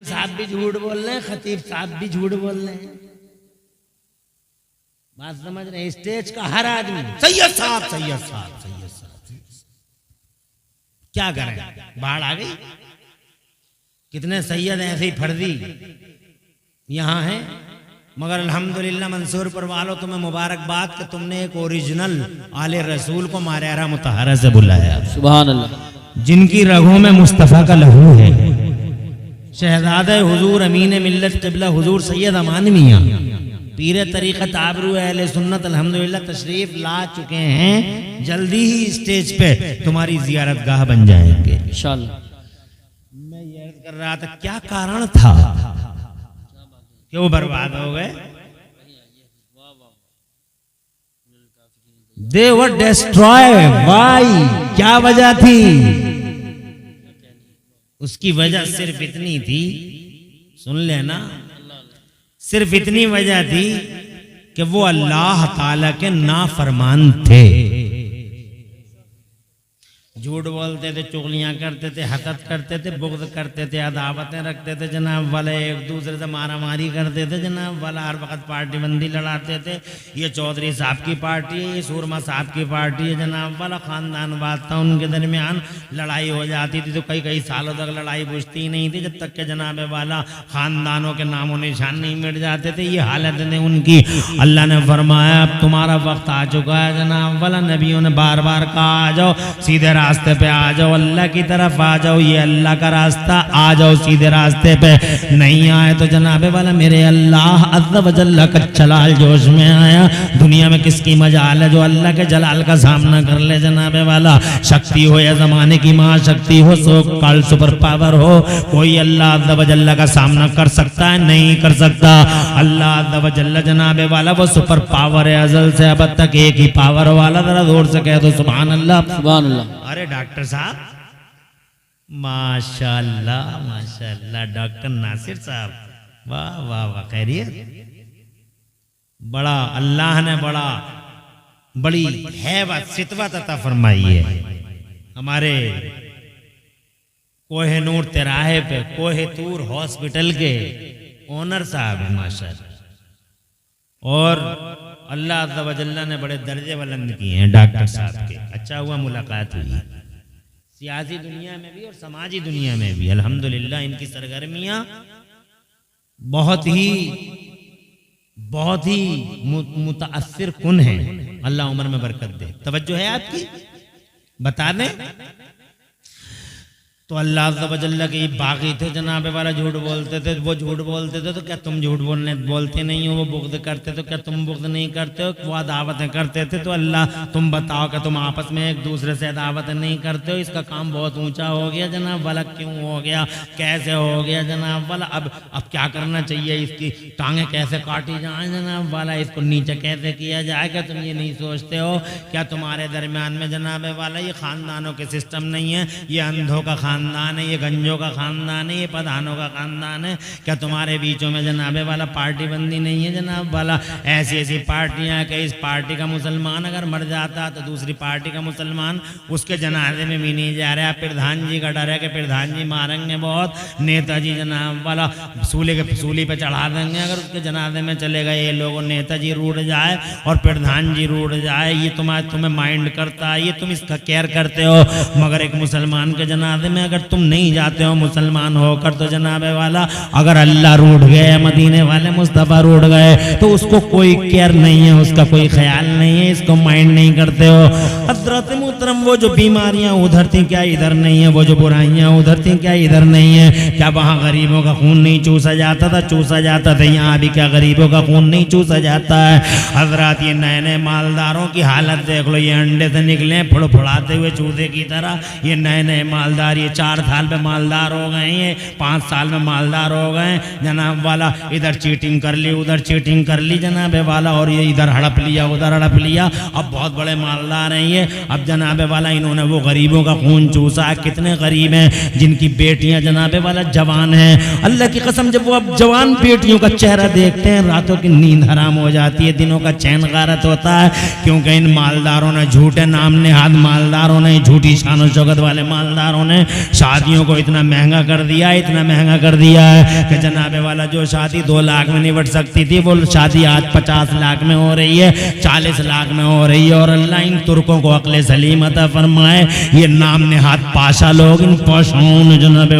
साहब भी झूठ बोल रहे हैं, खतीब साहब भी झूठ बोल रहे हैं। बात समझ रहे हैं? स्टेज का हर आदमी सैयद साहब सैयद साहब सैयद साहब। क्या करें, बाढ़ आ गई। कितने सैयद ऐसे ही फर्जी यहाँ हैं, मगर अल्हम्दुलिल्लाह मंसूरपुर वालों तुम्हें मुबारकबाद कि तुमने एक ओरिजिनल आले रसूल को मारियारा मुतहरा से बुलाया। सुभान अल्लाह। जिनकी रगों में मुस्तफ़ा का लहू है, शहजादे हुजूर अमीन मिल्लत क़िबला हुजूर सैयद अमान मियां पीरे तरीक़त आबरू अहले सुन्नत अल्हम्दुलिल्लाह तशरीफ ला चुके हैं। जल्दी ही स्टेज पे तुम्हारी जियारत गाह बन जाएंगे इंशाअल्लाह। मैं ये अर्ज कर रहा था, क्या कारण था क्यों बर्बाद हो गए? They were destroyed. Why? क्या वजह थी? उसकी वजह सिर्फ इतनी थी, सुन लेना, सिर्फ इतनी वजह थी कि वो अल्लाह ताला के नाफरमान थे। झूठ बोलते थे, चुगलियां करते थे, हसद करते थे, बुग़्ज़ करते थे, अदावतें रखते थे जनाब वाले, एक दूसरे से मारा मारी करते थे जनाब वाला, हर वक्त पार्टी बंदी लड़ाते थे। ये चौधरी साहब की पार्टी है, ये सूरमा साहब की पार्टी है जनाब वाला, खानदान बात था उनके दरमियान। लड़ाई हो जाती थी तो कई कई सालों तक लड़ाई बुझती नहीं थी, जब तक के जनाब वाला खानदानों के नामों निशान नहीं मिट जाते थे। ये हालत ने उनकी। अल्लाह ने फरमाया अब तुम्हारा वक्त आ चुका है जनाब वाला। नबियों ने बार बार कहा आ जाओ सीधे रास्ते पे, आ जाओ अल्लाह की तरफ आ जाओ, ये अल्लाह का रास्ता, आ जाओ सीधे रास्ते पे। नहीं आए तो जनाबे वाला मेरे अल्लाह अज़्ज़ व जल्ल का जलाल जोश में आया। दुनिया में किसकी मजाल है जो अल्लाह के जलाल का सामना कर ले जनाबे वाला। शक्ति हो या जमाने की महाशक्ति हो, सो कॉल सुपर पावर हो, कोई अल्लाह अज़्ज़ व जल्ल का सामना कर सकता है? नहीं कर सकता। अल्लाह अज़्ज़ व जल्ल जनाबे वाला वो सुपर पावर है, अज़ल से अब तक एक ही पावर वाला। जरा जोर से कह दो सुभान अल्लाह सुभान अल्लाह। अरे डॉक्टर साहब माशाल्लाह माशाल्लाह, डॉक्टर नासिर साहब वाह वाह वाह, खैरियत? बड़ा अल्लाह ने बड़ी हैबत सितवत अता फरमाई है। हमारे कोहिनूर तिराहे पे कोहितूर हॉस्पिटल के ओनर साहब हैं माशाल्लाह, और अल्लाह अज़्ज़ व जल्ल ने बड़े दर्जे बुलंद किए हैं डॉक्टर साहब के। अच्छा हुआ मुलाकात हुई, सियासी दुनिया में भी और समाजी दुनिया में भी अल्हम्दुलिल्लाह इनकी सरगर्मियां बहुत ही मुताअस्सिर कुन है। अल्लाह उम्र में बरकत दे। तवज्जो है आपकी? बता दें तो अल्लाह अज़्ज़ व जल्ल के बागी थे जनाबे वाला, झूठ बोलते थे। वो झूठ बोलते थे तो क्या तुम झूठ बोलते नहीं हो? वो बुग़्ज़ करते तो क्या तुम बुग़्ज़ नहीं करते हो? वो अदावतें करते थे तो अल्लाह तुम बताओ कि तुम आपस में एक दूसरे से अदावतें नहीं करते हो? इसका काम बहुत ऊंचा हो गया जनाब वाला। क्यों हो गया, कैसे हो गया जनाब वाला? अब क्या करना चाहिए? इसकी टांगें कैसे काटी जाए जनाब वाला? इसको नीचे कैसे किया जाए? क्या तुम ये नहीं सोचते हो? क्या तुम्हारे दरमियान में जनाबे वाला ये खानदानों के सिस्टम नहीं है? ये अंधों का खानदान है, ये गंजों का खानदान है, ये प्रधानों का खानदान है? क्या तुम्हारे बीचों में जनाबे वाला पार्टी बंदी नहीं है जनाब वाला? ऐसी ऐसी पार्टियां कि इस पार्टी का मुसलमान अगर मर जाता तो दूसरी पार्टी का मुसलमान उसके जनाजे में भी नहीं जा रहा। प्रधान जी का डर है कि प्रधान जी मारेंगे बहुत, नेताजी जनाब वाला सूली पे चढ़ा देंगे अगर उसके जनाजे में चले गए ये लोग। नेताजी रूठ जाए और प्रधान जी रूठ जाए, ये तुम्हें माइंड करता है, ये तुम इसका केयर करते हो। मगर एक मुसलमान के जनाजे में अगर तुम नहीं जाते हो मुसलमान होकर तो जनाबे वाला, अगर अल्लाह रूठ गए, मदीने वाले मुस्तफ़ा रूठ गए तो उसको कोई केयर नहीं है, उसका कोई ख्याल नहीं है, इसको माइंड नहीं करते हो। हज़रत मुहतरम वो जो बीमारियां उधर थी क्या इधर नहीं है? वो जो बुराइयां उधर थी क्या इधर नहीं है? क्या वहाँ गरीबों का खून नहीं चूसा जाता था? चूसा जाता था। यहाँ भी क्या गरीबों का खून नहीं चूसा जाता है? हजरत ये नए नए मालदारों की हालत देख लो, ये अंडे से निकले फुड़फुड़ाते हुए चूजे की तरह। ये नए नए मालदार, ये 4 साल में मालदार हो गए, ये 5 साल में मालदार हो गए जनाब वाला। इधर चीटिंग कर ली, उधर चीटिंग कर ली जनाबे वाला, और ये इधर हड़प लिया, उधर हड़प लिया। अब बहुत बड़े मालदार हैं ये। अब जनाबे वाला इन्होंने वो गरीबों का खून चूसा। कितने गरीब हैं जिनकी बेटियां जनाबे वाला जवान हैं। अल्लाह की कसम जब वो अब जवान बेटियों का चेहरा देखते हैं रातों की नींद हराम हो जाती है, दिनों का चैन गारत होता है। क्योंकि इन मालदारों ने, झूठे नाम नेहाद मालदारों ने, झूठी शान शौकत वाले मालदारों ने शादियों को इतना महंगा कर दिया, इतना महंगा कर दिया है कि जनाबे वाला जो शादी 2 लाख में निपट सकती थी वो शादी आज 50 लाख में हो रही है, 40 लाख में हो रही है। और अल्लाह इन तुर्कों को अक्ल सलीम अता फरमाए। ये नाम नेहात पाशा लोग, इन पाशाओं ने जनाबे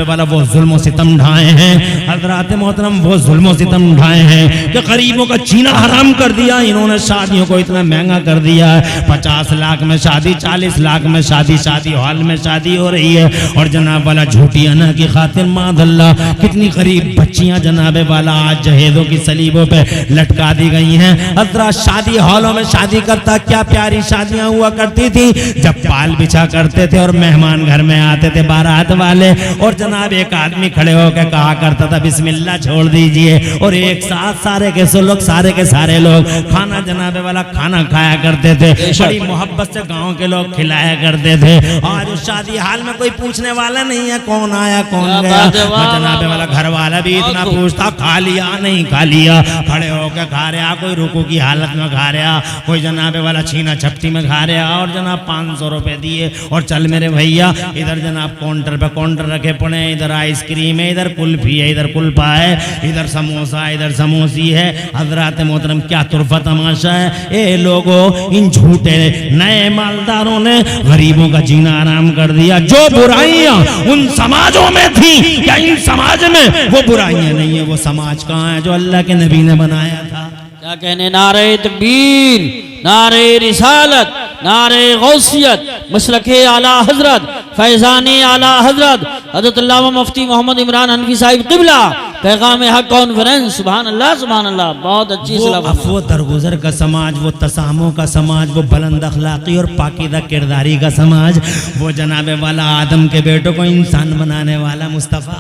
वाला वो जुल्म सितम ढाए हैं। हज़रात मोहतरम वो जुल्म सितम ढाए हैं कि गरीबों का जीना हराम कर दिया। इन्होंने शादियों को इतना महंगा कर दिया है, 50 लाख में शादी, 40 लाख में शादी, शादी हॉल में शादी हो रही है। और जनाब वाला झूठी अना की खातिर मादल्ला कितनी गरीब बच्चियां जनाबे वाला आज जहेदों की सलीबों पे लटका दी गई हैं। हज़रात शादी हॉलों में शादी करता, क्या प्यारी शादियां हुआ करती थी जब पाल बिछा करते थे और मेहमान घर में आते थे बारात वाले, और जनाब एक आदमी खड़े होकर कहा करता था बिस्मिल्लाह छोड़ दीजिए, और एक साथ सारे के सारे लोग खाना जनाबे वाला खाना खाया करते थे, बड़ी मोहब्बत से गांव के लोग खिलाया करते थे। आज उस शादी हाल में कोई पूछने वाला नहीं है कौन आया कौन गया। जनाबे वाला घर वाला भी इतना पूछता खा लिया नहीं खा लिया, खड़े होकर खा रहा, कोई रुकू की हालत में खा रहा, कोई जनाबे वाला छीना छपटी में खा रहा। और जनाब 500 रुपए दिए और चल मेरे भैया, इधर जनाब काउंटर पे काउंटर रखे पड़े, इधर आइसक्रीम है, इधर कुल्फी है, इधर कुल्फा है, इधर समोसा, इधर समोसी है। हज़रात मोहतरम क्या तुरफा तमाशा है। ए लोगों, इन झूठे नए मालदारों ने गरीबों का जीना आराम कर दिया। जो बुराइयां उन समाजों में थी, क्या इन समाज में वो बुराइयां नहीं है? वो समाज कहाँ है जो अल्लाह के नबी ने बनाया था? क्या कहने, नारे तकबीर, नारे रिसालत, नारे गौसियत, मसलके आला हजरत, फैजाने आला हजरत हजरत अल्लामा मुफ्ती मोहम्मद इमरान हनफी साहिब क़िबला, पैगाम हक कॉन्फ्रेंस। सुभान अल्लाह, सुभान अल्लाह। बहुत अच्छी सलाह। वो दरगुजर का समाज, वो तसामों का समाज, वो बुलंद अखलाकी और पाकीदा किरदारी का समाज, वो जनाबे वाला आदम के बेटों को इंसान बनाने वाला मुस्तफ़ा,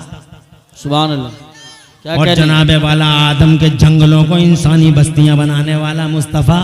सुभान अल्लाह। और जनाबे वाला आदम के जंगलों को इंसानी बस्तियां बनाने वाला मुस्तफ़ा,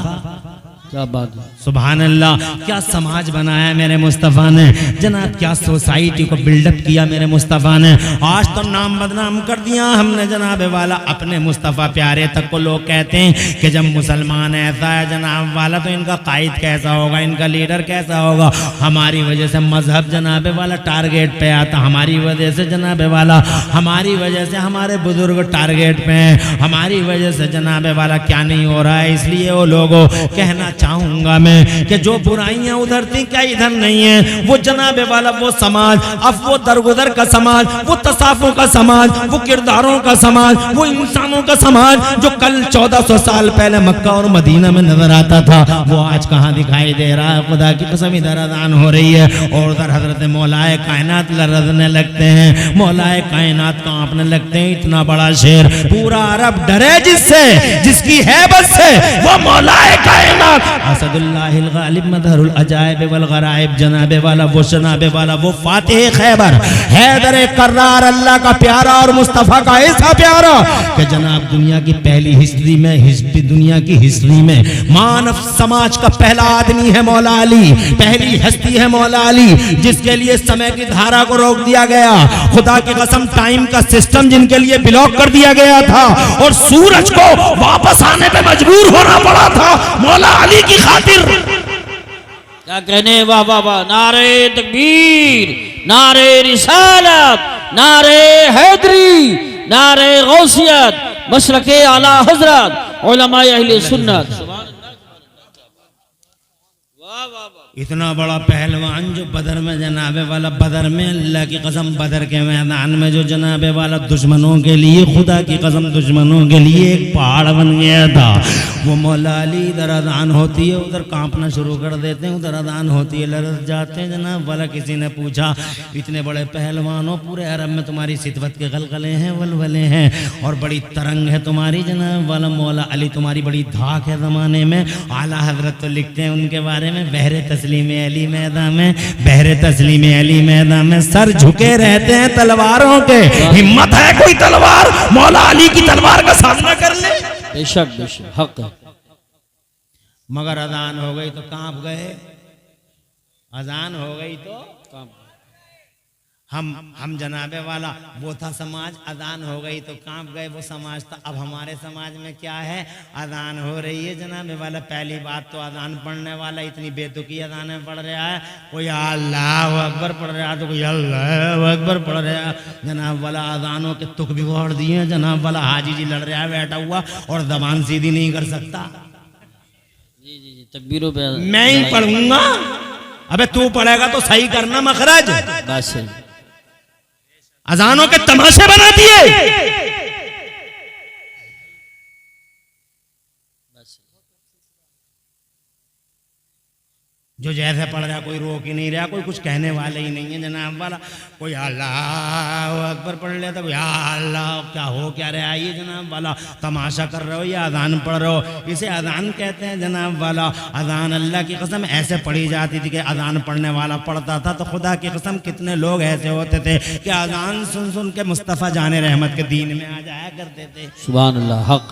क्या बात है, सुभान अल्लाह। क्या समाज बनाया मेरे मुस्तफ़ा ने जनाब, क्या सोसाइटी को बिल्डअप किया मेरे मुस्तफ़ा ने। आज तो नाम बदनाम कर दिया हमने जनाबे वाला अपने मुस्तफ़ा प्यारे तक को। लोग कहते हैं कि जब मुसलमान ऐसा है जनाब वाला तो इनका कायद कैसा होगा, इनका लीडर कैसा होगा। हमारी वजह से मजहब जनाबे वाला टारगेट पे आता, हमारी वजह से जनाबे वाला, हमारी वजह से हमारे बुजुर्ग टारगेट पे हैं, हमारी वजह से जनाबे वाला क्या नहीं हो रहा है। इसलिए वो लोगों कहना चाहूंगा मैं कि जो बुराइयां उधर थी क्या इधर नहीं है। वो जनाबे वाला वो समाज, अब वो दरगुदर का समाज, वो तसाफों का समाज, वो किरदारों का समाज, वो इंसानों का समाज जो कल 1400 साल पहले मक्का और मदीना में नजर आता था, वो आज कहाँ दिखाई दे रहा है। खुदा की कसम इधर अजान हो रही है और उधर हजरत मौलाए कायनात लरजने लगते हैं, मौलाए कायनात कांपने लगते हैं। इतना बड़ा शेर, पूरा अरब डरे जिससे, जिसकी हैबत से, वो मौलाए कायनात असदुल्लाहिल गालिब मदहरुल अजाइब वल गराइब, जनाबे वाला वो, जनाबे वाला वो, फातिह खैबर, हैदर कर्रार, अल्लाह का प्यारा और मुस्तफ़ा का ऐसा प्यारा कि जनाब दुनिया की पहली हिस्ट्री में, दुनिया की हिस्ट्री में मानव समाज का पहला आदमी है मौला अली, पहली हस्ती है मौला अली, जिसके लिए समय की धारा को रोक दिया गया। खुदा की कसम टाइम का सिस्टम जिनके लिए ब्लॉक कर दिया गया था और सूरज को वापस आने पे मजबूर होना पड़ा था मौला अली की खातिर। क्या कहने, वाह वाह वाह। नारे तकबीर, नारे रिसालत, नारे हैदरी, नारे गौसियत, मशरके आला हजरत, उलमाए अहले सुन्नत। इतना बड़ा पहलवान जो बदर में जनाबे वाला, बदर में अल्लाह की कसम बदर के मैदान में जो जनाबे वाला दुश्मनों के लिए, खुदा की कसम दुश्मनों के लिए एक पहाड़ बन गया था। वो मौला अली इधर अजान होती है उधर कांपना शुरू कर देते हैं, उधर अजान होती है लरस जाते हैं जनाब वाला। किसी ने पूछा इतने बड़े पहलवानों, पूरे अरब में तुम्हारी सितवत के गलगले हैं, वलवले हैं और बड़ी तरंग है तुम्हारी जनाब वाला। मौला अली तुम्हारी बड़ी धाक है ज़माने में। आला हजरत तो लिखते हैं उनके बारे में, बहरे तस्लीम अली मैदान में, बहरे तस्लीम अली मैदान में सर झुके रहते हैं तलवारों के। हिम्मत है कोई तलवार मौला अली की तलवार का सामना कर ले? बेशक बेशक, हक है। मगर अजान हो गई तो कांप गए, अजान हो गई तो हम जनाबे वाला वो था समाज, अजान हो गई तो कांप गए, वो समाज था। अब हमारे समाज में क्या है, अजान हो रही है जनाबे वाला, पहली बात तो अजान पढ़ने वाला इतनी बेतुकी अजानें पढ़ रहा है, कोई अल्लाह अकबर पढ़ रहा है तो कोई अल्लाह अकबर पढ़ रहा है। जनाब वाला अजानों के तुक बिगड़ दिए हैं। जनाब वाला हाजी जी लड़ रहा है बैठा हुआ और जबान सीधी नहीं कर सकता। जी जी जी, तकबीरों पे मैं ही पढ़ूंगा, अबे तू पढ़ेगा तो सही करना मखरज। बात सही। अजानों के तमाशे बना दिए। जो जैसे पढ़ रहा कोई रोक ही नहीं रहा, कोई कुछ कहने वाले ही नहीं है जनाब वाला। कोई अल्लाह अकबर पढ़ लेता, कोई अल्लाह क्या हो क्या रहा है ये जनाब वाला, तमाशा कर रहे हो या अजान पढ़ रहे हो। इसे अजान कहते हैं जनाब वाला। अजान अल्लाह की कसम ऐसे पढ़ी जाती थी कि अजान पढ़ने वाला पढ़ता था तो खुदा की कसम कितने लोग ऐसे होते थे कि अजान सुन सुन के मुस्तफ़ा जाने रहमत के दीन में आ जाया करते थे। सुभान अल्लाह, हक।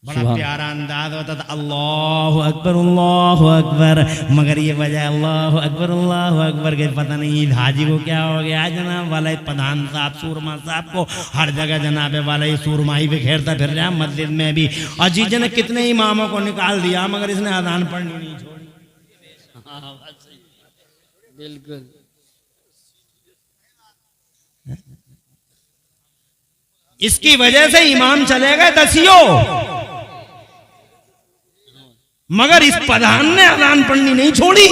बड़ा प्यारा अंदाज होता था, अल्लाह अकबर, मगर ये वजह अल्लाह अकबर के पता नहीं हाजी को क्या हो गया जनाब वाला। प्रधान साहब सूरमा साहब को हर जगह जनाबे वाला ये सूरमाई बिखेरता फिर रहा मस्जिद में भी। अजीज ने कितने इमामों को निकाल दिया मगर इसने अजान पढ़नी नहीं छोड़ी। बिल्कुल। इसकी वजह से इमाम चले गए दसियों, मगर इस प्रधान ने अजान पढ़नी नहीं छोड़ी।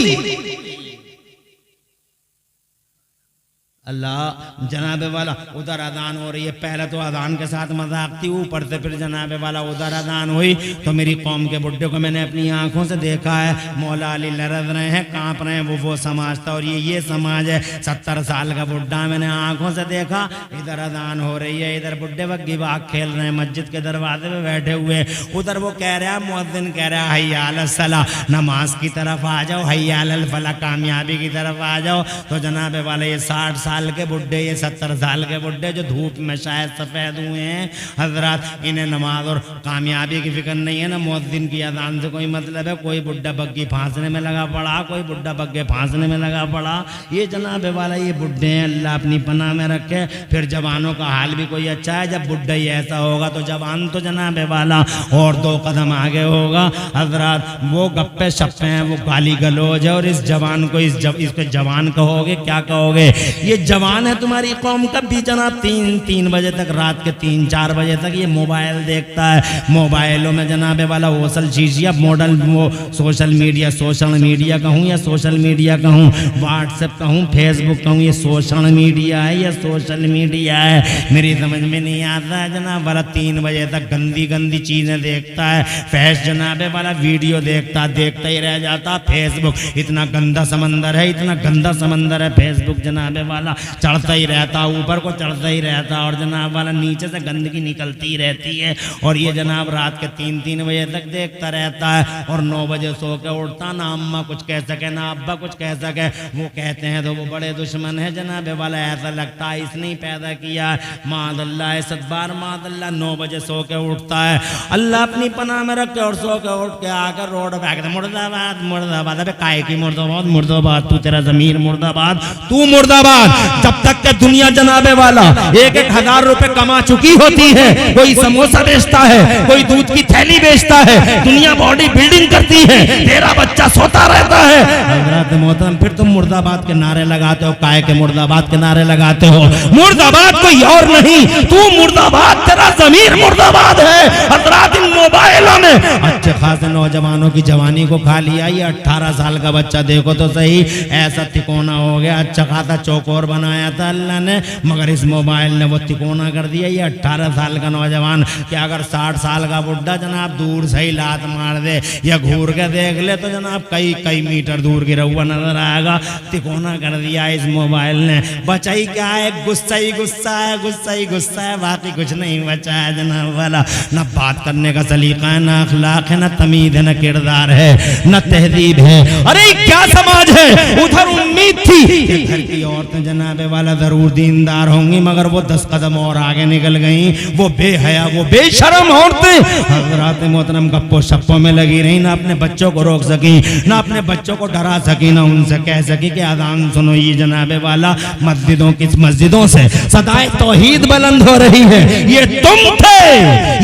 अल्लाह जनाबे वाला उधर अजान हो रही है, पहले तो अजान के साथ मजाक थी, ऊपर से फिर जनाबे वाला उधर अजान हुई तो मेरी कौम के बुड्ढे को मैंने अपनी आंखों से देखा है, मौला अली लरज रहे हैं, कांप रहे हैं। वो समाज था और ये समाज है। 70 साल का बुड्ढा मैंने आंखों से देखा, इधर अजान हो रही है, इधर बुड्ढे बग्गी बाग खेल रहे हैं मस्जिद के दरवाजे पे बैठे हुए। उधर वो कह रहा है, मुअज्जिन कह रहा है हय्या अलस सला, नमाज की तरफ आ जाओ, हय्या अलल फलाह, कामयाबी की तरफ आ जाओ। तो जनाबे वाले ये 60 साल के बुड्ढे, ये 70 साल के बुड्ढे जो धूप में शायद सफेद हुए हैं हजरत, इन्हें नमाज और कामयाबी की फिक्र नहीं है ना मुअज्जिन की अजान से कोई मतलब है। कोई बुड्ढा बग्गी फांसने में लगा पड़ा, कोई बुड्ढा बग्गे फांसने में लगा पड़ा। ये जनाबे वाला ये बुड्ढे हैं, अल्लाह अपनी पनाह में रखे। फिर जवानों का हाल भी कोई अच्छा है, जब बुड्ढा ही ऐसा होगा तो जवान तो जनाबे वाला और 2 कदम आगे होगा हजरत। वो गप्पे शप्पे हैं, वो गाली गलौज है और इस जवान को इसको जवान कहोगे क्या कहोगे। ये जवान है तुम्हारी कौम का भी जनाब 3 बजे तक, रात के 3-4 बजे तक ये मोबाइल देखता है। मोबाइलों में जनाबे वाला ओसल चीज़िया मॉडल, वो सोशल मीडिया कहूँ या सोशल मीडिया कहूँ, व्हाट्सएप कहूँ, फेसबुक कहूँ, ये सोशल मीडिया है या सोशल मीडिया है मेरी समझ में नहीं आता है जनाब वाला। 3 बजे तक गंदी गंदी चीज़ें देखता है। फैश जनाबे वाला वीडियो देखता ही रह जाता। फेसबुक इतना गंदा समंदर है, इतना गंदा समंदर है फेसबुक जनाबे वाला, चढ़ता ही रहता, ऊपर को चढ़ता ही रहता और जनाब वाला नीचे से गंदगी निकलती रहती है। और ये जनाब रात के 3-3 बजे तक देखता रहता है और 9 बजे सो के उठता, ना अम्मा कुछ कह सके ना अब्बा कुछ कह सके। वो कहते हैं तो वो बड़े दुश्मन है जनाब वाला, ऐसा लगता है इसने ही पैदा किया है। मादल्ला 7 बार मादल्ला 9 बजे सो के उठता है, अल्लाह अपनी पनाह में रखे और सो के उठ के आकर रोड पे मुर्दाबाद मुर्दाबाद। अबे काय की मुर्दाबाद मुर्दाबाद, तू तेरा जमीर मुर्दाबाद, तू मुर्दाबाद। जब तक के दुनिया जनाबे वाला 1-1 हजार रुपए कमा चुकी होती है, कोई समोसा बेचता है, कोई दूध की थैली बेचता है, दुनिया बॉडी बिल्डिंग करती है, तेरा बच्चा सोता रहता है। हजरत मोहतरम फिर तुम मुर्दाबाद के नारे लगाते हो, काय के मुर्दाबाद के नारे लगाते हो। मुर्दाबाद कोई और नहीं, तू मुर्दाबाद, तेरा जमीर मुर्दाबाद है। हजरत इन मोबाइलों में अच्छे खासे नौजवानों की जवानी को खा लिया। ये 18 साल का बच्चा देखो तो सही, ऐसा तिकोना हो गया, अच्छा खासा चौकोर बनाया था अल्लाह ने, मगर इस मोबाइल ने वो तिकोना कर दिया। ये 18 साल का नौजवान क्या अगर 60 साल का बुड्ढा जनाब दूर से ही लात मार दे या घूर के देख ले तो जनाब कई मीटर दूर गिरा हुआ नजर आएगा। तिकोना कर दिया इस मोबाइल ने। बचा ही क्या है, गुस्सा ही गुस्सा है, गुस्सा ही गुस्सा है, बाकी कुछ नहीं बचा है जनाब वाला। न बात करने का सलीका है, न अखलाक है, न तमीज है, न किरदार है, न तहजीब है। अरे क्या समाज है। उधर उम्मीद थी कि घर की औरतें जनाब वाला जरूर दीनदार होंगी, मगर वो 10 कदम और आगे निकल गई। वो बेहया, वो बेशरम औरतें हजरात मोहतरम गप्पो शप्पो में लगी रही, ना अपने बच्चों को रोक सकी, ना अपने बच्चों को डरा सकी, ना उनसे कह सकी कि अजान सुनो। ये जनाब वाला मस्जिदों से सदाए तौहीद बुलंद हो रही है। ये तुम थे,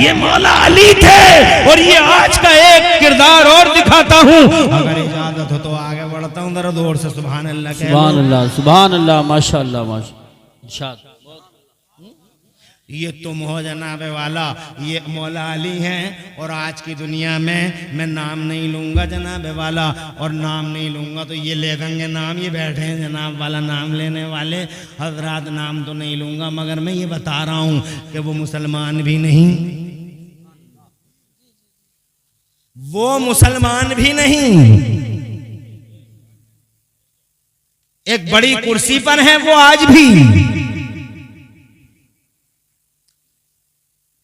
ये मौला अली थे, और ये आज का एक किरदार और दिखाता हूँ। अगर इजाजत हो तो आगे बढ़ता हूँ, जरा जोर से सुभान अल्लाह कह लो। सुभान अल्लाह, सुभान अल्लाह, माशाअल्लाह, माशाअल्लाह। ये तुम हो जनाब वाला, ये मौला अली हैं। और आज की दुनिया में मैं नाम नहीं लूंगा जनाब वाला, और नाम नहीं लूंगा तो ये ले देंगे नाम। ये बैठे हैं जनाब वाला नाम लेने वाले हजरात, नाम तो नहीं लूंगा, मगर मैं ये बता रहा हूँ कि वो मुसलमान भी नहीं, वो मुसलमान भी नहीं, एक बड़ी कुर्सी पर है वो आज भी।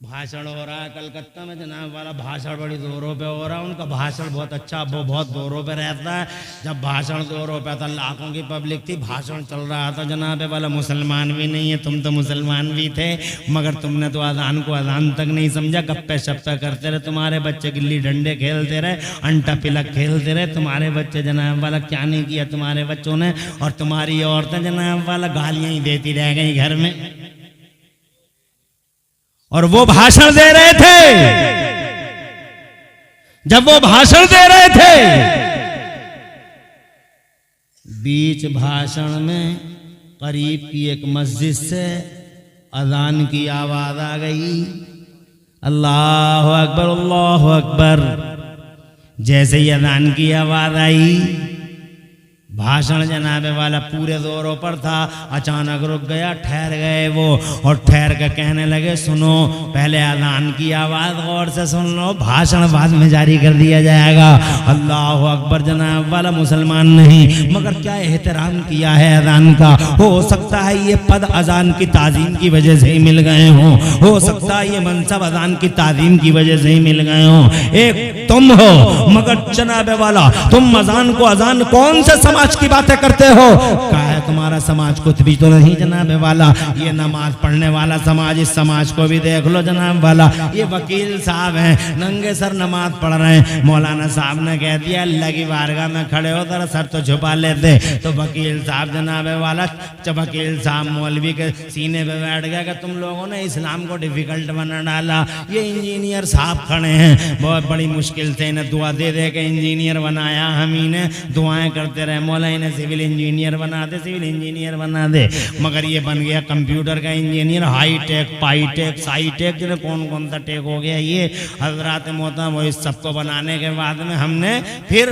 भाषण हो रहा है कलकत्ता में जनाब वाला, भाषण बड़ी जोरों पे हो रहा है। उनका भाषण बहुत अच्छा, वो बहुत जोरों पे रहता है। जब भाषण जोरों पे था, लाखों की पब्लिक थी, भाषण चल रहा था जनाब वाला। मुसलमान भी नहीं है, तुम तो मुसलमान भी थे, मगर तुमने तो अजान को अजान तक नहीं समझा। गप्पे शप्पे करते रहे, तुम्हारे बच्चे गिल्ली डंडे खेलते रहे, अंटा पिलक खेलते रहे तुम्हारे बच्चे जनाब वाला। क्या नहीं किया तुम्हारे बच्चों ने, और तुम्हारी औरतें जनाब वाला गालियां ही देती रह गई घर में। और वो भाषण दे रहे थे, जब वो भाषण दे रहे थे, बीच भाषण में करीब की एक मस्जिद से अजान की आवाज आ गई, अल्लाह अकबर, अल्लाह अकबर। जैसे ही अजान की आवाज आई, भाषण जनाबे वाला पूरे जोरों पर था, अचानक रुक गया, ठहर गए वो, और ठहर कर कहने लगे सुनो, पहले अजान की आवाज गौर से सुन लो, भाषण बाद में जारी कर दिया जाएगा। अल्लाह अकबर जनाब वाला। मुसलमान नहीं, मगर क्या एहतराम किया है अजान का। हो सकता है ये पद अजान की ताजीम की वजह से ही मिल गए हों, हो सकता है ये मनसब अजान की ताजीम की वजह से ही मिल गए हों। एक तुम हो, मगर जनाबे वाला तुम अजान को, अजान कौन से समाज की बातें करते हो? कहा है तुम्हारा समाज कुछ भी तो नहीं जनाब वाला, ये नमाज पढ़ने वाला समाज, इस समाज को भी देख लो जनाब वाला। ये वकील साहब हैं, नंगे सर नमाज पढ़ रहे हैं। मौलाना साहब ने कह दिया अल्लाह की बारगाह में खड़े हो, जरा सर तो छुपा लेते। तो वकील साहब जनाब वाला, जब वकील साहब मौलवी के सीने पे बैठ गया कि तुम लोगों ने इस्लाम को डिफिकल्ट बना डाला। ये इंजीनियर साहब खड़े हैं, बहुत बड़ी मुश्किल से इन्हें दुआ दे दे के इंजीनियर बनाया, हम ही ने दुआएं करते रहे, मौला इन्हें सिविल इंजीनियर बना दे, सिविल इंजीनियर बना दे। मगर ये बन गया कंप्यूटर का इंजीनियर, हाई टेक, पाई टेक, साई टेक, जिन्हें कौन कौन सा टेक हो गया ये हजरात मोहतरम। वो इस सबको बनाने के बाद में हमने फिर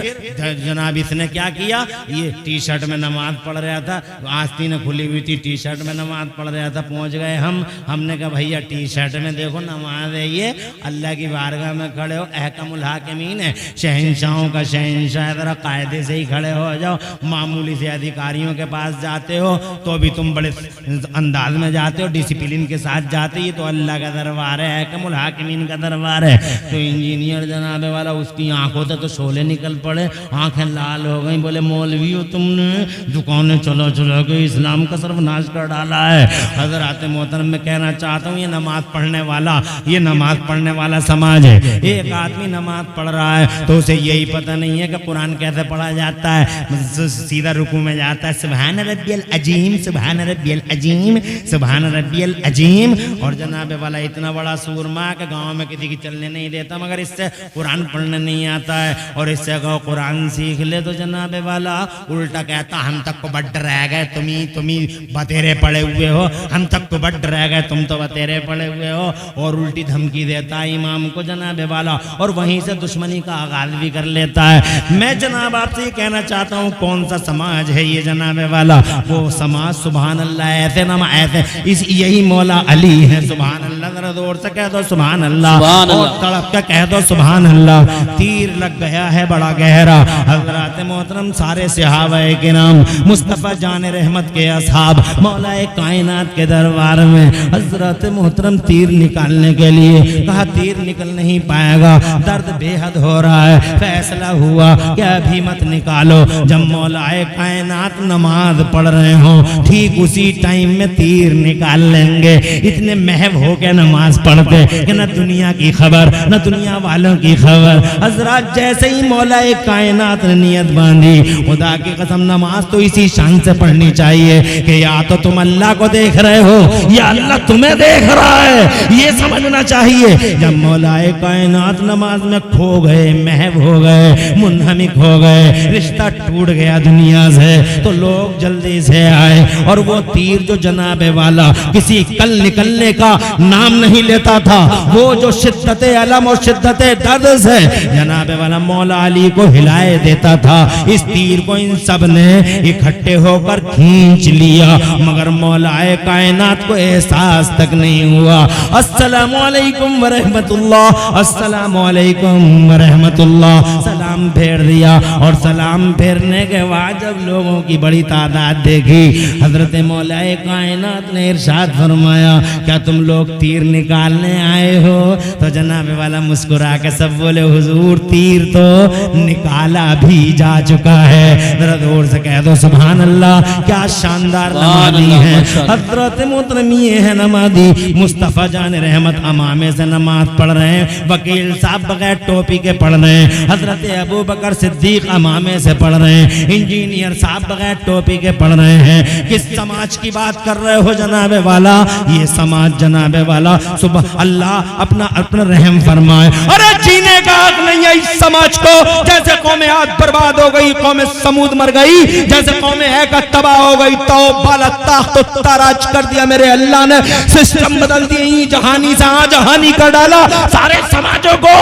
जनाब इसने क्या किया, ये टी शर्ट में नमाज पढ़ रहा था, आस्तीन खुली हुई थी, टी शर्ट में नमाज पढ़ रहा था। पहुंच गए हमने कहा भैया टी शर्ट में देखो नमाज है, ये अल्लाह की बारगाह में खड़े हो, अहकमुल हाकिमीन है, शहंशाहों का शहंशाह, जरा कायदे से ही खड़े हो जाओ। मामूली से अधिकारियों के पास जाते हो तो भी तुम बड़े अंदाज में जाते हो, डिसिप्लिन के साथ जाते। ये तो अल्लाह का दरबार है, अहकमुल हाकिमीन का दरबार है। तो इंजीनियर जनाबे वाला, उसकी आंखों से तो शोले निकल पड़े, आंखें लाल हो गई। बोले मौलवी हो तुमने, दुकानें चलो चलो के इस्लाम का सर्वनाश कर डाला है। हजरात मोहतरम मैं कहना चाहता हूँ, ये नमाज पढ़ने वाला, ये नमाज पढ़ने वाला समाज है। एक आदमी नमाज पढ़ रहा है तो उसे यही पता नहीं है कि कुरान कैसे पढ़ा जाता है। सीधा रुकू में जाता है, सुभान रब्बियल अजीम, सुभान रब्बियल अजीम, सुभान रब्बियल अजीम। और जनाबे वाला इतना बड़ा सूरमा के गांव में किसी की चलने नहीं देता, मगर इससे कुरान पढ़ने नहीं आता है। और इससे कहो कुरान सीख ले तो जनाबे वाला उल्टा कहता हम तक को बड़ रह गए, तुम्ही बतेरे पड़े हुए हो, हम तक को बड़ रह गए, तुम तो बतेरे पड़े हुए हो। और उल्टी धमकी देता है इमाम को जनाबे वाला, और वहीं से दुश्मनी का आगाज भी कर लेता है। मैं जनाब आपसे ये कहना चाहता हूँ, कौन सा समाज है ये जनाबे वाला? वो समाज सुभान अल्लाह, ऐसे नमा ऐसे, इस यही मौला अली है, सुभान अल्लाह। अल्लाह, जरा जोर से कह दो सुभान अल्लाह, सुभान और अल्लाह। तड़प के कह दो सुभान अल्लाह। तीर लग गया है बड़ा गहरा। हजरत मोहतरम सारे सहाबाए किराम, मुस्तफ़ा जान रहमत के असहाब, मौलाए कायनात के दरबार में हजरत मोहतरम तीर निकालने के लिए कहा, तीर निकल नहीं पाएगा, दर्द बेहद हो रहा है। फैसला हुआ कि अभी मत निकालो, जब मौलाए कायनात नमाज पढ़ रहे हो ठीक उसी टाइम में तीर निकाल लेंगे। इतने महव हो के नमाज पढ़ते कि न दुनिया की खबर न दुनिया वालों की खबर। हजरत जैसे ही मौलाए कायनात ने नियत बांधी, खुदा की कसम नमाज तो इसी शान से पढ़नी चाहिए कि या तो तुम अल्लाह को देख रहे हो या अल्लाह तुम्हें देख रहा है, ये समझना चाहिए। जब मौलाए कायनात नमाज में खो गए, महव हो गए, मुनहमिक हो गए, रिश्ता टूट गया दुनिया से, तो लोग जल्दी से आए और वो तीर जो जनाबे वाला किसी कल निकलने का नाम नहीं लेता था, वो जो शिद्दत अलम और शिद्दत दर्द से जनाबे वाला मौला अली को हिलाए देता था, इस तीर को इन सब ने इकट्ठे होकर खींच लिया, मगर मौलाए कायनात को एहसास तक नहीं हुआ। अस्सलामु अलैकुम व रहमतुल्लाह, अस्सलामु अलैकुम व रहमतुल्लाह, सलाम फेर दिया। और सलाम फेरने के बाद जब लोगों की बड़ी तादाद देखी, हजरत मौलाए कायनात ने इरशाद फरमाया, क्या तुम लोग तीर निकालने आए हो? तो जनाबे वाला मुस्कुरा के सब बोले, हुजूर तीर तो निकाला भी जा चुका है। जरा जोर से कह दो सुभान अल्लाह। क्या शानदार नमाज़ी है हजरत मोहतरमी है नमाज़ी, मुस्तफ़ा जान रहमत अमामे से नमाज पढ़ रहे हैं, वकील साहब बगैर टोपी के पढ़ रहे हैं, हजरत अबू बकर सिद्दीक अमामे से पढ़ रहे हैं, इंजीनियर साहब बगैर टोपी के पढ़ रहे हैं। किस समाज की बात कर रहे हो जनाबे वाला? ये समाज जनाबे वाला, सुबह अल्लाह अपना अपना रहम फरमाए। अरे जीने का हक नहीं है इस समाज को। जैसे कौम आद बर्बाद हो गई, कौम समूद मर गई, जैसे कौम है तबाह हो गई, तो बाला ताख्त ताराज कर दिया मेरे अल्लाह ने, सिस्टम बदल दिए, जहानी से जहानी कर डाला सारे समाजों को।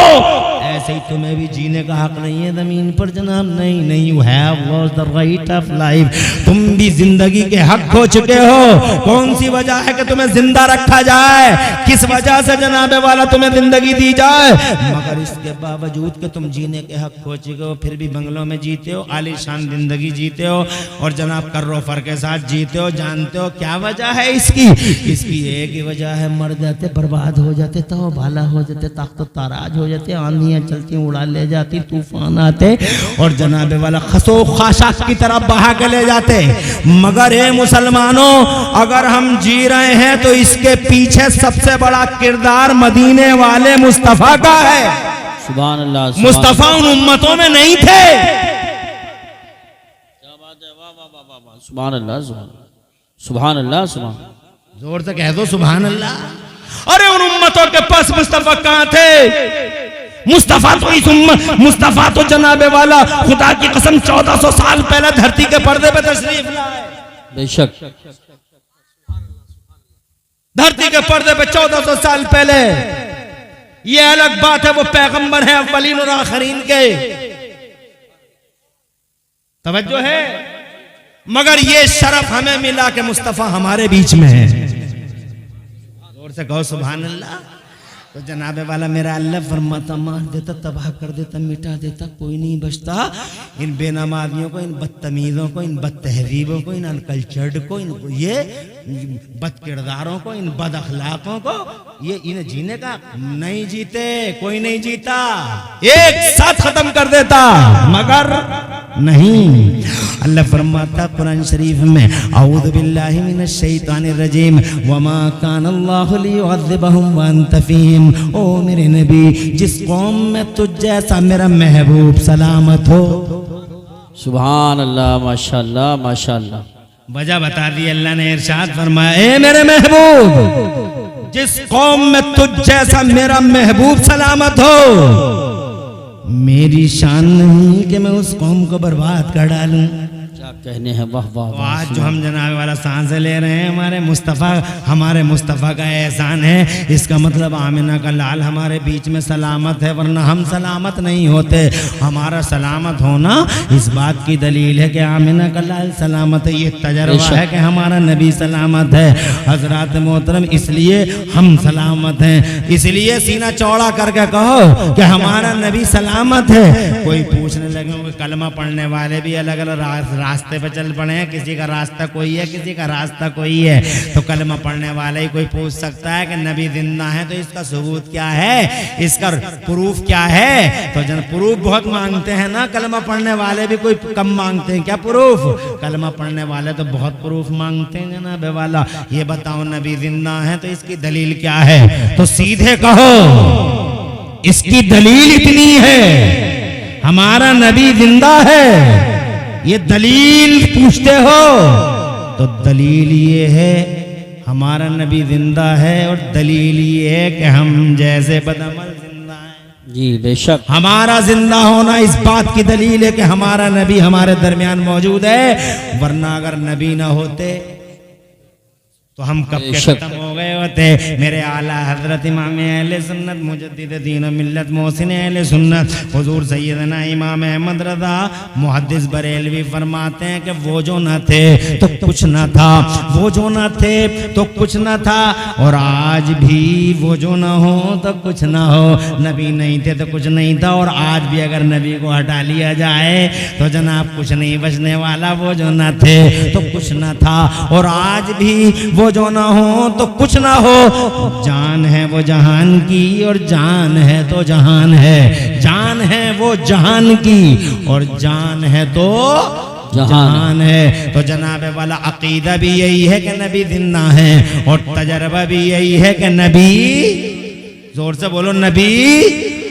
ऐसे ही तुम्हें भी जीने का हक नहीं है जमीन पर जनाब। नहीं नहीं, you have lost the right of life. तुम भी जिंदगी के हक खो चुके हो। कौन सी वजह है कि तुम्हें जिंदा रखा जाए? किस वजह से जनाबे वाला तुम्हें जिंदगी दी जाए? मगर इसके बावजूद कि तुम जीने के हक खो चुके हो, फिर भी बंगलों में जीते हो, आलीशान जिंदगी जीते हो, और जनाब कर्रो फर के साथ जीते हो। जानते हो क्या वजह है इसकी? इसकी एक ही वजह है, मर जाते, बर्बाद हो जाते, तो भाला हो जाते, ताख्त ताराज हो जाते, आंधियां चलती उड़ा ले जाती, तूफान आते और जनाबे वाला खसो खाशाक की तरफ बहा के ले जाते। मगर ए मुसलमानों, अगर हम जी रहे हैं तो इसके पीछे सबसे बड़ा किरदार मदीने वाले मुस्तफा का है। सुभान अल्लाह। मुस्तफा उन उम्मतों में नहीं थे। क्या बात है, वाह वाह वाह वाह, सुभान अल्लाह, सुभान अल्लाह, सुभान। जोर से कह दो सुभान अल्लाह। अरे उन उम्मतों के पास मुस्तफा कहां थे? मुस्तफा तो इस मुस्तफा तो जनाबे वाला खुदा की कसम 1400 साल पहले धरती के पर्दे पे तशरीफ लाए। बेशक धरती के पर्दे पे 1400 साल पहले। ये अलग बात है, वो पैगंबर है अव्वलीन और आखरीन के, तवज्जो है। मगर ये शरफ हमें मिला कि मुस्तफा हमारे बीच में है। जोर से कहो सुभान अल्लाह। तो जनाबे वाला मेरा अल्लाह फरमाता, मार देता, तबाह कर देता, मिटा देता, कोई नहीं बचता। इन बेनमाजियों को, इन बदतमीजों को, इन बदतहजीबों को, इन अनकल्चर्ड को, इन ये बद किरदारों को, इन बद अखलाकों को, ये इन्हें जीने का नहीं जीते, कोई नहीं जीता, एक साथ खत्म कर देता। मगर नहीं, अल्लाह फरमाता कुरान शरीफ में, औज़ु बिल्लाहि मिनश शैतानिर रजीम, वमा कान अल्लाहु लियुअज़्ज़िबहुम व अंत फ़ीहिम। ओ मेरे नबी, जिस कौम में तुझ जैसा मेरा महबूब सलामत हो। सुभान अल्लाह, माशाअल्लाह माशाअल्लाह। वजह बता दी अल्लाह ने, इरशाद फरमाया, ए मेरे महबूब, जिस कौम में तुझ जैसा मेरा महबूब सलामत हो, मेरी शान नहीं कि मैं उस कौम को बर्बाद कर डालूं। क्या कहने हैं, वाह वाह तो वाह। आज जो हम जनाब वाला सांस ले रहे हैं हमारे मुस्तफ़ा का एहसान है। इसका मतलब आमिना का लाल हमारे बीच में सलामत है, वरना हम सलामत नहीं होते। हमारा सलामत होना इस बात की दलील है कि आमिना का लाल सलामत है। ये तजर्बा है कि हमारा नबी सलामत है। हजरत मोहतरम, इसलिए हम सलामत हैं। इसलिए सीना चौड़ा करके कहो कि हमारा नबी सलामत है। कोई पूछने लगे कि कलमा पढ़ने वाले भी अलग अलग रास्ते पे चल पड़े हैं, किसी का रास्ता कोई है, किसी का रास्ता कोई है। तो कलमा पढ़ने वाले ही कोई पूछ सकता है कि नबी जिंदा है, तो इसका सबूत क्या है, इसका प्रूफ क्या है। तो जन प्रूफ बहुत मांगते हैं ना, कलमा पढ़ने वाले भी कोई कम मांगते हैं क्या प्रूफ? कलमा पढ़ने वाले तो बहुत प्रूफ मांगते हैं जनाब वाला। ये बताओ नबी जिंदा है तो इसकी दलील क्या है? तो सीधे कहो इसकी दलील इतनी है, हमारा नबी जिंदा है। ये दलील पूछते हो तो दलील ये है हमारा नबी जिंदा है, और दलील ये है कि हम जैसे बदअमल जिंदा हैं। जी बेशक, हमारा जिंदा होना इस बात की दलील है कि हमारा नबी हमारे दरमियान मौजूद है। वरना अगर नबी ना होते तो हम कब के खत्म हो गए होते। मेरे आला हजरत इमाम अहले सुन्नत मुजद्दिद दीन मिल्लत मोहसिन अहले सुन्नत हुजूर सैयदना इमाम अहमद रज़ा मुहद्दिस बरेलवी फरमाते हैं कि वो जो न थे तो कुछ न था, वो जो न थे तो कुछ न था, और आज भी वो जो न हो तो कुछ न हो। नबी नहीं थे तो कुछ नहीं था, और आज भी अगर नबी को हटा लिया जाए तो जनाब कुछ नहीं बचने वाला। वो जो न थे तो कुछ न था, और आज भी वो जो ना हो तो कुछ ना हो। जान है वो जहान की, और जान है तो जहान है। जान है वो जहान की, और जान है तो जहान है। तो जनाब वाला अकीदा भी यही है कि नबी जिंदा है, और तजर्बा भी यही है कि नबी, जोर से बोलो, नबी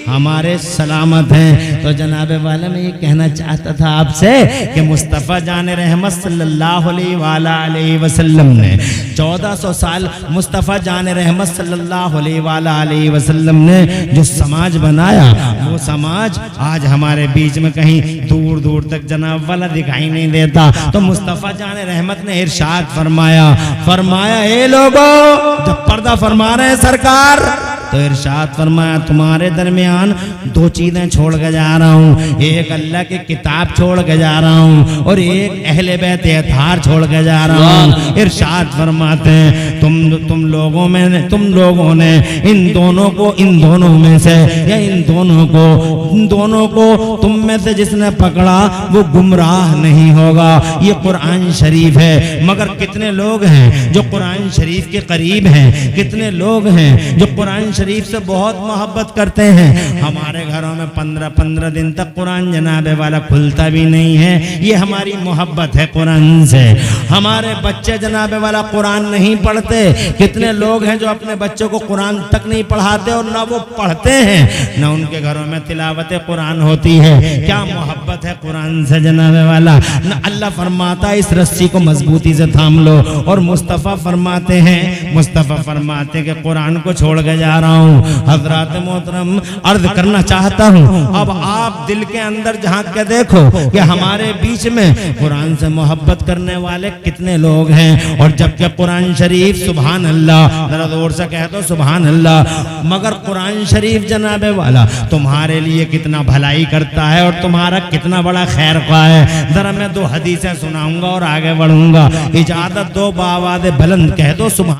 हमारे सलामत हैं। तो जनाब वाला मैं ये कहना चाहता था आपसे कि मुस्तफ़ा जान रहमत सल्लल्लाहु अलैहि वसल्लम ने 1400 साल मुस्तफ़ा जान रहमत सल्लल्लाहु अलैहि वसल्लम ने जो समाज बनाया, वो समाज आज हमारे बीच में कहीं दूर दूर तक जनाब वाला दिखाई नहीं देता। तो मुस्तफ़ा जान रहमत ने इरशाद फरमाया ए लोगों, जब पर्दा फरमा रहे हैं सरकार, तो इरशाद फरमाया तुम्हारे दरमियान दो चीजें छोड़ के जा रहा हूँ। एक अल्लाह की किताब छोड़ के जा रहा हूँ, और एक अहले बैत अताहार छोड़ के जा रहा हूँ। इरशाद फरमाते हैं तुम लोगों ने इन दोनों में से, या इन दोनों को तुम में से जिसने पकड़ा वो गुमराह नहीं होगा। ये कुरान शरीफ है। मगर कितने लोग हैं जो कुरान शरीफ के करीब हैं, कितने लोग हैं जो कुरान शरीफ से बहुत मोहब्बत करते हैं। हमारे घरों में 15 दिन तक कुरान जनाबे वाला खुलता भी नहीं है। ये हमारी मोहब्बत है कुरान से। हमारे बच्चे जनाबे वाला कुरान नहीं पढ़ते। कितने लोग हैं जो अपने बच्चों को कुरान तक नहीं पढ़ाते, और ना वो पढ़ते हैं, ना उनके घरों में तिलावत कुरान होती है। क्या मोहब्बत है कुरान से जनाबे वाला। ना अल्लाह फरमाता है इस रस्सी को मजबूती से थाम लो, और मुस्तफ़ा फरमाते हैं कि कुरान को छोड़ के जा रहा हूँ। हजरत मोहतरम अर्ज करना चाहता हूँ, अब आप दिल के अंदर झांक के देखो कि हमारे बीच में कुरान से मोहब्बत करने वाले कितने लोग हैं। और जबकि कुरान शरीफ, सुभान अल्लाह, जरा जोर से कह दो सुभान अल्लाह, मगर कुरान शरीफ जनाबे वाला तुम्हारे लिए कितना भलाई करता है और तुम्हारा कितना बड़ा खैर ख्वाह है। जरा मैं 2 हदीसें सुनाऊंगा और आगे बढ़ूंगा। इजाजत दो, बावाज़ बुलंद कह दो सुभान।